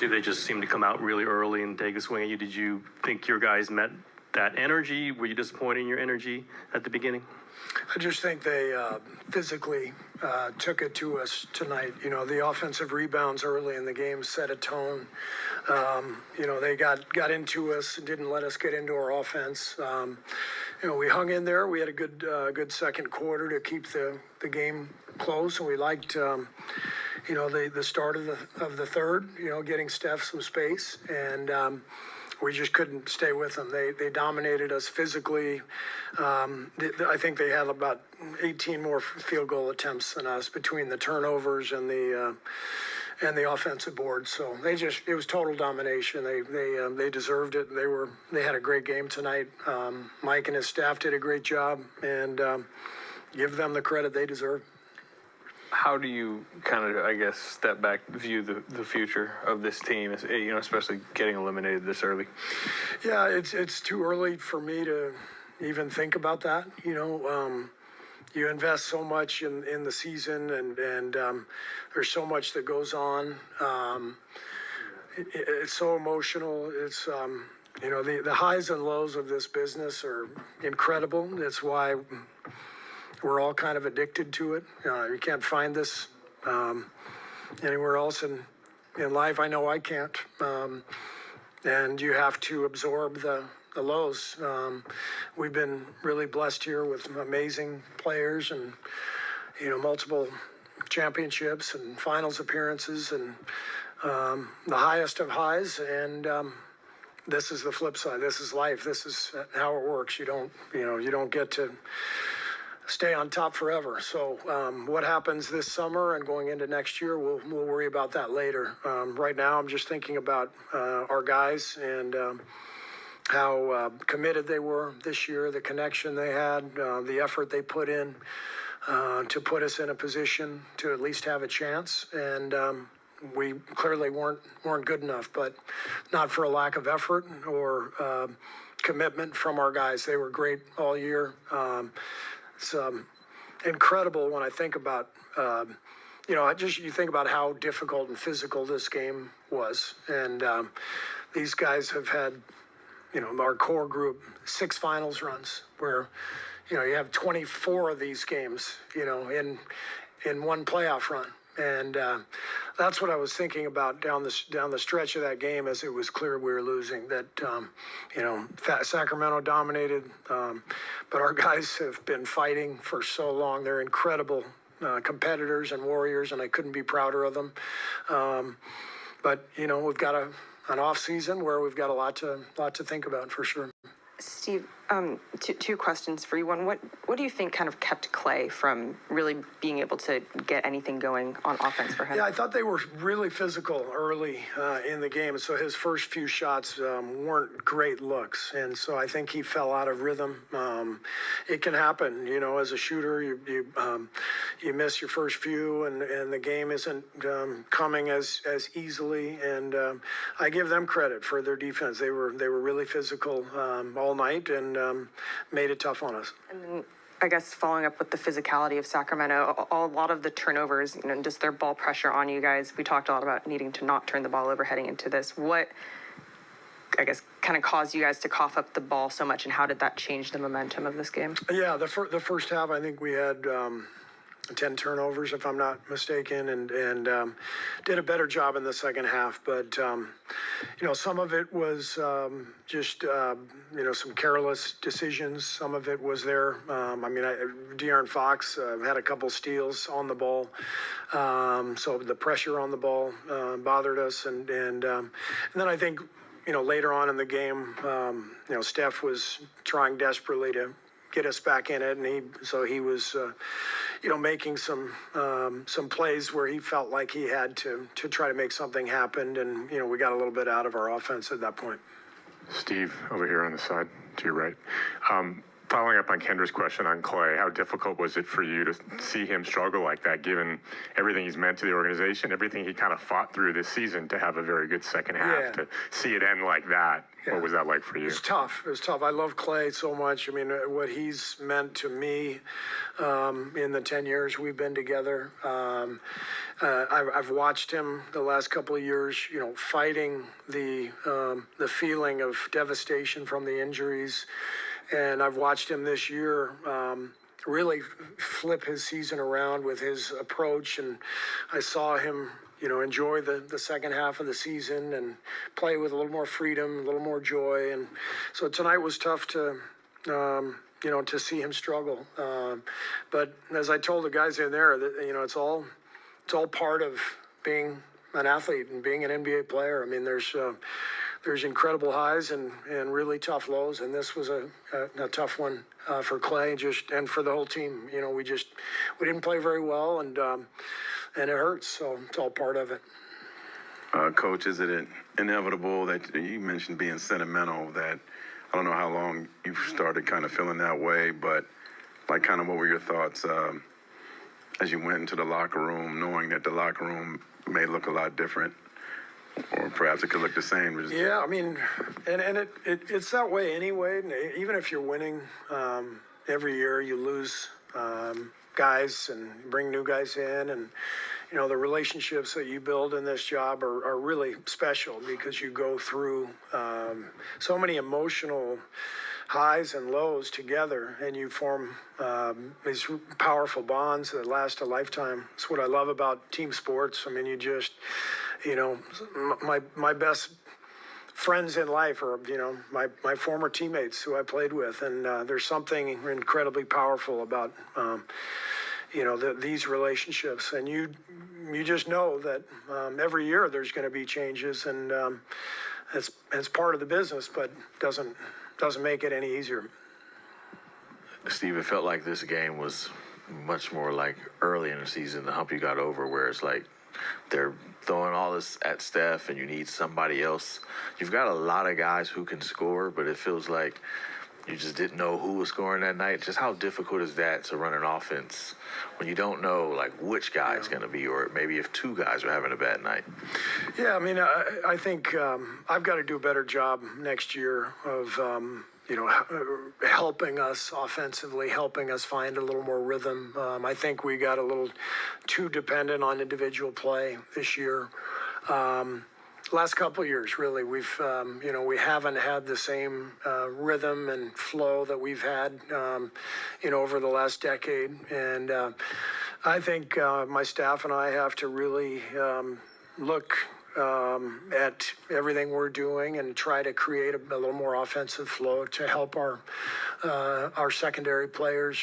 Steve, they just seemed to come out really early and take a swing at you. Did you think your guys met that energy? Were you disappointed in your energy at the beginning? I just think they physically took it to us tonight. You know, the offensive rebounds early in the game set a tone. You know, they got into us and didn't let us get into our offense. You know, we hung in there. We had a good second quarter to keep the game close, and we liked, you know, the start of the third. You know, getting Steph some space, and we just couldn't stay with them. They dominated us physically. I think they had about 18 more field goal attempts than us between the turnovers and the offensive board. So it was total domination. They deserved it. They had a great game tonight. Mike and his staff did a great job, and give them the credit they deserve. How do you kind of, I guess, step back, view the future of this team, you know, especially getting eliminated this early? Yeah, it's too early for me to even think about that. You know, you invest so much in the season, and there's so much that goes on. It's so emotional. It's you know, the highs and lows of this business are incredible. That's why we're all kind of addicted to it. You can't find this anywhere else in life. I know I can't. And you have to absorb the lows. We've been really blessed here with amazing players and, you know, multiple championships and finals appearances and the highest of highs. And this is the flip side. This is life. This is how it works. You don't get to stay on top forever. So what happens this summer and going into next year, we'll worry about that later. Right now, I'm just thinking about our guys and how committed they were this year, the connection they had, the effort they put in to put us in a position to at least have a chance. And we clearly weren't good enough, but not for a lack of effort or commitment from our guys. They were great all year. It's incredible when I think about, you know, you think about how difficult and physical this game was. And these guys have had, you know, our core group, 6 finals runs where, you know, you have 24 of these games, you know, in one playoff run. And that's what I was thinking about down the stretch of that game as it was clear we were losing, that, you know, Sacramento dominated, but our guys have been fighting for so long. They're incredible competitors and warriors, and I couldn't be prouder of them. But, you know, we've got an off season where we've got a lot to think about for sure. Steve, two questions for you. One, what do you think kind of kept Klay from really being able to get anything going on offense for him? Yeah, I thought they were really physical early in the game. So his first few shots weren't great looks. And so I think he fell out of rhythm. It can happen, you know, as a shooter, you miss your first few and the game isn't coming as easily. And I give them credit for their defense. They were really physical all night and made it tough on us. And then, I guess, following up with the physicality of Sacramento, a lot of the turnovers, you know, just their ball pressure on you guys. We talked a lot about needing to not turn the ball over heading into this. What, I guess, kind of caused you guys to cough up the ball so much, and how did that change the momentum of this game? Yeah, the first half, I think we had 10 turnovers, if I'm not mistaken, and did a better job in the second half. But, you know, some of it was just, you know, some careless decisions. Some of it was there. I mean, De'Aaron Fox had a couple steals on the ball. So the pressure on the ball bothered us. And then I think, you know, later on in the game, you know, Steph was trying desperately to get us back in it, and he was, you know, making some plays where he felt like he had to try to make something happen, and you know, we got a little bit out of our offense at that point. Steve, over here on the side to your right. following up on Kendra's question on Klay, how difficult was it for you to see him struggle like that, given everything he's meant to the organization, everything he kind of fought through this season to have a very good second half, Yeah. to see it end like that? Yeah. What was that like for you? It's tough. It was tough. I love Klay so much. I mean, what he's meant to me in the 10 years we've been together. I've watched him the last couple of years, fighting the feeling of devastation from the injuries. And I've watched him this year really flip his season around with his approach. And I saw him enjoy the second half of the season and play with a little more freedom, a little more joy. And so tonight was tough to see him struggle. But as I told the guys in there, that it's all part of being an athlete and being an NBA player. I mean, there's incredible highs and really tough lows, and this was a tough one for Klay and for the whole team. We didn't play very well, and it hurts. So it's all part of it. Coach, is it inevitable that you mentioned being sentimental, that I don't know how long you've started kind of feeling that way, but like kind of what were your thoughts as you went into the locker room, knowing that the locker room may look a lot different, or perhaps it could look the same? Yeah, I mean, and it's that way anyway. Even if you're winning, every year you lose guys and bring new guys in, and the relationships that you build in this job are really special because you go through so many emotional highs and lows together, and you form these powerful bonds that last a lifetime. It's what I love about team sports. I mean, my best friends in life are, my former teammates who I played with, and there's something incredibly powerful about, these relationships. And you just know that every year there's going to be changes, and it's part of the business, but doesn't make it any easier. Steve, it felt like this game was much more like early in the season, the hump you got over, where it's like they're throwing all this at Steph and you need somebody else. You've got a lot of guys who can score, but it feels like you just didn't know who was scoring that night. Just how difficult is that to run an offense when you don't know like which guy is going to be, or maybe if two guys are having a bad night? Yeah, I mean, I think I've got to do a better job next year of helping us offensively, helping us find a little more rhythm. I think we got a little too dependent on individual play this year. Last couple of years, really, we haven't had the same rhythm and flow that we've had, over the last decade. And I think my staff and I have to really look at everything we're doing and try to create a little more offensive flow to help our secondary players,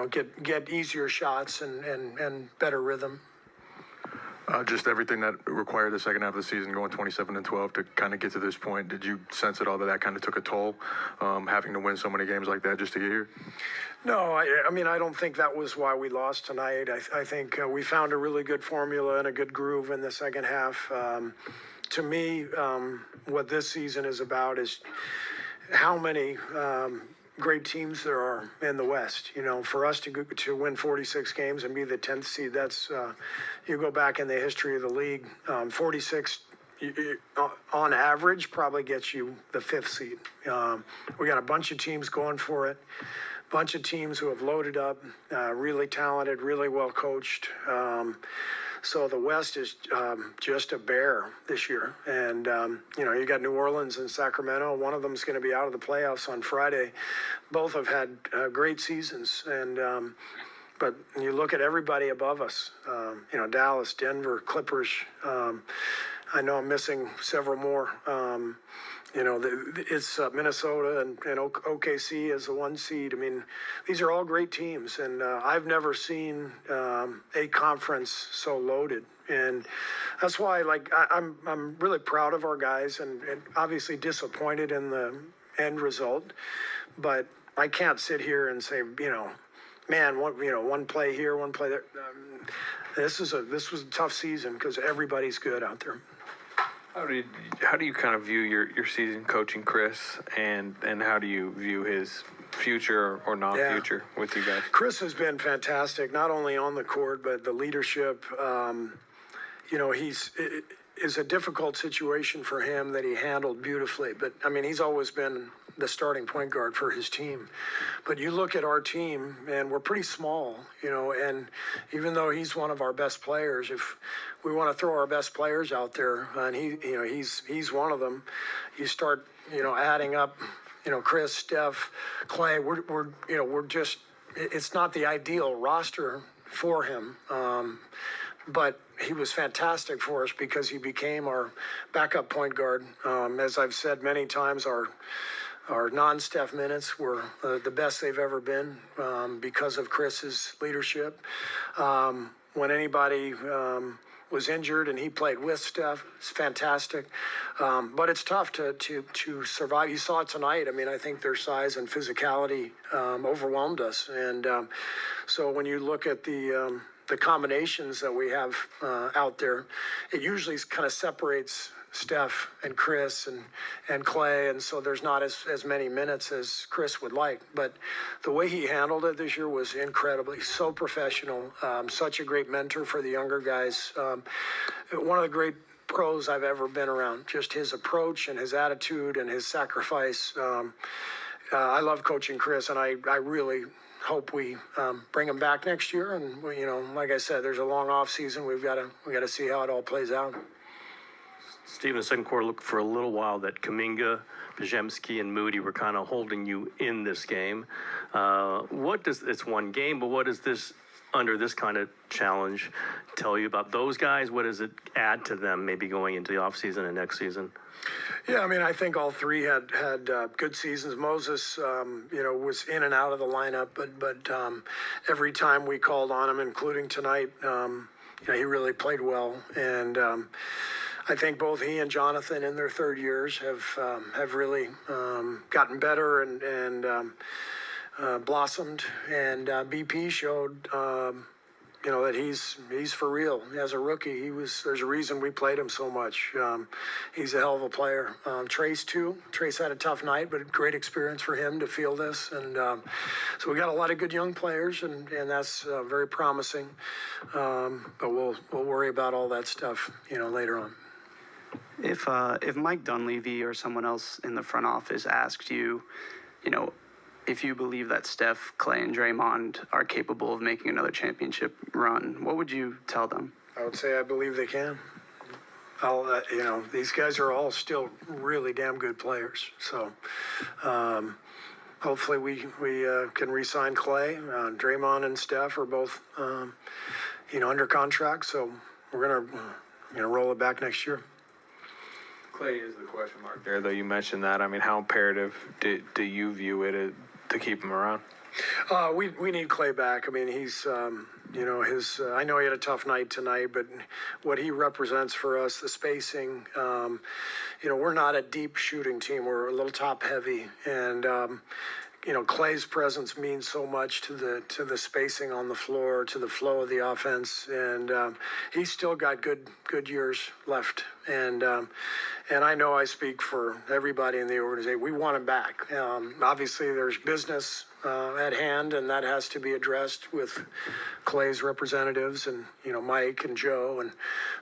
get easier shots and better rhythm. Just everything that required the second half of the season, going 27-12 to kind of get to this point. Did you sense at all that kind of took a toll, having to win so many games like that just to get here? No, I mean, I don't think that was why we lost tonight. I think we found a really good formula and a good groove in the second half. To me, what this season is about is how many great teams there are in the West. For us to win 46 games and be the 10th seed, that's you go back in the history of the league, 46 on average probably gets you the 5th seed. We got a bunch of teams going for it, bunch of teams who have loaded up, really talented, really well coached. So the West is just a bear this year. And, you got New Orleans and Sacramento. One of them is going to be out of the playoffs on Friday. Both have had great seasons. And but you look at everybody above us, Dallas, Denver, Clippers. I know I'm missing several more. It's Minnesota and OKC as the 1 seed. I mean, these are all great teams, and I've never seen a conference so loaded. And that's why, I'm really proud of our guys, and obviously disappointed in the end result. But I can't sit here and say, man, one play here, one play there. This was a tough season because everybody's good out there. How do you kind of view your season coaching Chris, and how do you view his future or non-future with you guys? Chris has been fantastic, not only on the court, but the leadership. You know, it is a difficult situation for him that he handled beautifully. But, I mean, he's always been the starting point guard for his team. But you look at our team, and we're pretty small, you know, and even though he's one of our best players, if we want to throw our best players out there, and he's one of them, you start, you know, adding up, you know, Chris, Steph, Klay, we're just, it's not the ideal roster for him. But he was fantastic for us because he became our backup point guard. As I've said many times, our non-Steph minutes were the best they've ever been because of Chris's leadership. When anybody was injured and he played with Steph, it's fantastic. But it's tough to survive. You saw it tonight. I mean, I think their size and physicality overwhelmed us. And so when you look at the combinations that we have out there, it usually kind of separates Steph and Chris and Klay, and so there's not as many minutes as Chris would like. But the way he handled it this year was incredible. He's so professional, such a great mentor for the younger guys. One of the great pros I've ever been around, just his approach and his attitude and his sacrifice. I love coaching Chris, and I really hope we bring him back next year. And you know, like I said, there's a long off season. We got to see how it all plays out. Steve, in the second quarter, looked for a little while that Kuminga, Pajemski, and Moody were kind of holding you in this game. It's one game, but what does this, under this kind of challenge, tell you about those guys? What does it add to them maybe going into the offseason and next season? Yeah, I mean, I think all three had good seasons. Moses, you know, was in and out of the lineup, but every time we called on him, including tonight, you know, he really played well. And I think both he and Jonathan in their third years have really gotten better and blossomed. And BP showed, you know, that he's for real. As a rookie, there's a reason we played him so much. He's a hell of a player. Trace too. Trace had a tough night, but a great experience for him to feel this. And so we got a lot of good young players, and that's very promising. But we'll worry about all that stuff, you know, later on. If Mike Dunleavy or someone else in the front office asked you, you know, if you believe that Steph, Klay, and Draymond are capable of making another championship run, what would you tell them? I would say I believe they can. You know, these guys are all still really damn good players. So hopefully we can re-sign Klay. Draymond and Steph are both, you know, under contract. So we're gonna roll it back next year. Klay is the question mark there, though. You mentioned that. I mean, how imperative do you view it to keep him around? We need Klay back. I mean, he's, you know, I know he had a tough night tonight, but what he represents for us, the spacing, you know, we're not a deep shooting team. We're a little top heavy. And, you know, Klay's presence means so much to the spacing on the floor, to the flow of the offense. And he's still got good years left. And I know I speak for everybody in the organization. We want him back. Obviously, there's business at hand, and that has to be addressed with Klay's representatives and, you know, Mike and Joe.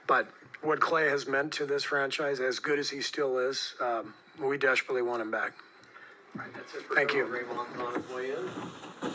But what Klay has meant to this franchise, as good as he still is, we desperately want him back. All right, that's it for Thank you. Raymond on his way in.